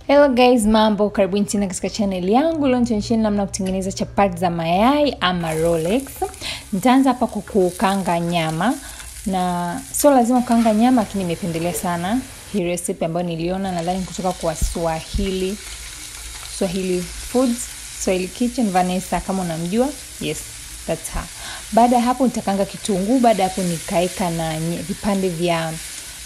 Hello guys, mambo, karibuni tena katika channel yangu. Leo nitaonyesha namna kutengeneza chapati za mayai ama Rolex. Nitaanza hapa kwa kukaanga nyama, na sio lazima kukaanga nyama, lakini nimependelea sana hii recipe ambayo niliona nadhani kutoka kwa Swahili Foods, Swahili Kitchen, Vanessa kama unamjua. Yes, that's her. Baada hapo nitakanga kitunguu, baada hapo nikaeka na vipande vya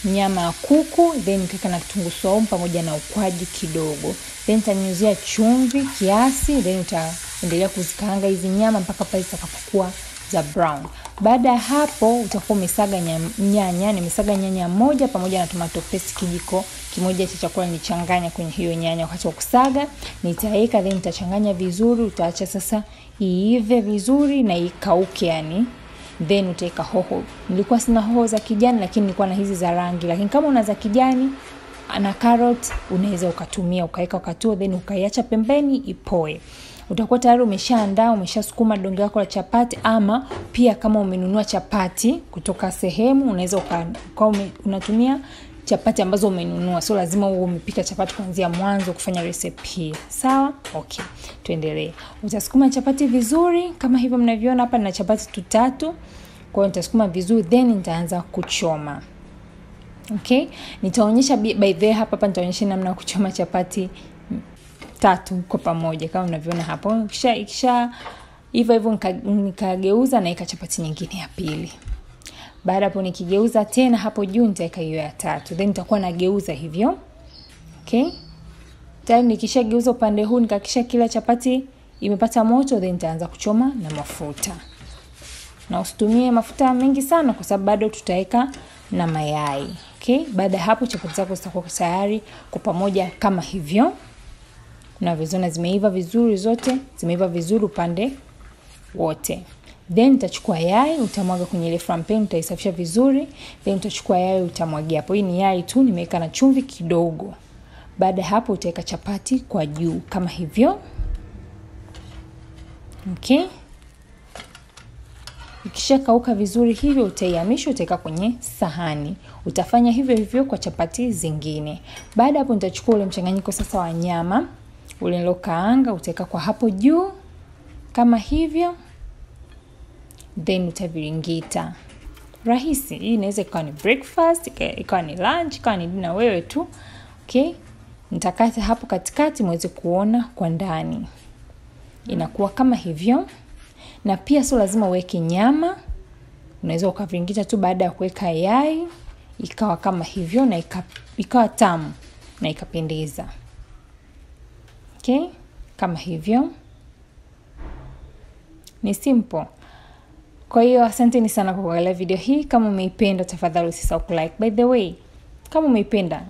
nyama ya kuku, then nikaweka na kitunguu saumu pamoja na ukwaju kidogo. Then nitanyunyizia chumvi kiasi, then utaendelea kuzikaanga hizi nyama mpaka pale zitakapokuwa za brown. Baada hapo utakuwa umesaga nyanya, nimesaga nyanya moja pamoja na tomato paste kijiko kimoja cha chakula nichanganya kwenye hiyo nyanya. Wakati wa kusaga nitaweka, then nitachanganya vizuri, utaacha sasa iive vizuri na ikauke yani. Then utaweka hoho. Nilikuwa sina hoho za kijani, lakini nilikuwa na hizi za rangi. Lakini kama una za kijani na carrot unaweza ukatumia, ukaweka ukatua, then ukaiacha pembeni ipoe. Utakuwa tayari umeshaandaa, umeshasukuma donge lako la chapati. Ama pia kama umenunua chapati kutoka sehemu, unaweza unatumia chapati ambazo umenunua. Sio lazima uwe umepika chapati kuanzia mwanzo kufanya recipe hii. Sawa? Okay. Tuendelee. Utasukuma chapati vizuri kama hivyo mnavyoona hapa, na chapati 3. Kwa hiyo nitasukuma vizuri, then nitaanza kuchoma. Okay? Nitaonyesha by the way hapa nitaonyesha namna ya kuchoma chapati 3 kwa pamoja kama mnavyoona hapo. Kisha hivyo nikageuza na chapati nyingine ya pili. Baada hapo nikigeuza tena hapo juu nitaweka hiyo ya 3. Then nitakuwa nageuza hivyo. Okay? Tayari nikishageuza upande huu nikakisha kila chapati imepata moto, then nitaanza kuchoma na mafuta. Na usitumie mafuta mengi sana kwa sababu bado tutaweka na mayai. Okay? Baada hapo chapati zako zitakuwa tayari kwa pamoja kama hivyo. Unavyoziona zimeiva vizuri zote, zimeiva vizuri upande wote. Then utachukua yai, utamwaga kwenye ile frying pan, utaisafisha vizuri. Then utachukua yai utamwagia hapo. Hii ni yai tu, nimeweka na chumvi kidogo. Baada hapo utaweka chapati kwa juu kama hivyo. Okay? Ikishakauka vizuri hivyo utaihamisha, utaweka kwenye sahani. Utafanya hivyo hivyo kwa chapati zingine. Baada hapo nitachukua ule mchanganyiko sasa wa nyama, ule nilokaanga, utaweka kwa hapo juu kama hivyo. Then utaviringita. Rahisi. Hii inaweza ikawa ni breakfast, ikawa ni lunch, ikawa ni dinner, wewe tu. Okay? Nitakata hapo katikati muweze kuona kwa ndani. Inakuwa kama hivyo. Na pia sio lazima uweke nyama. Unaweza ukaviringita tu baada ya kuweka yai, ikawa kama hivyo na ikawa tamu na ikapendeza. Okay? Kama hivyo. Ni simple. Kwa hiyo asanteni sana kwa kuangalia video hii. Kama umeipenda tafadhali usisahau kulike. By the way, kama umeipenda,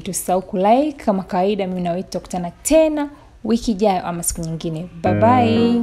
usisahau kulike. Kama kawaida mimi na wewe tutakutana tena wiki ijayo ama siku nyingine. Bye bye.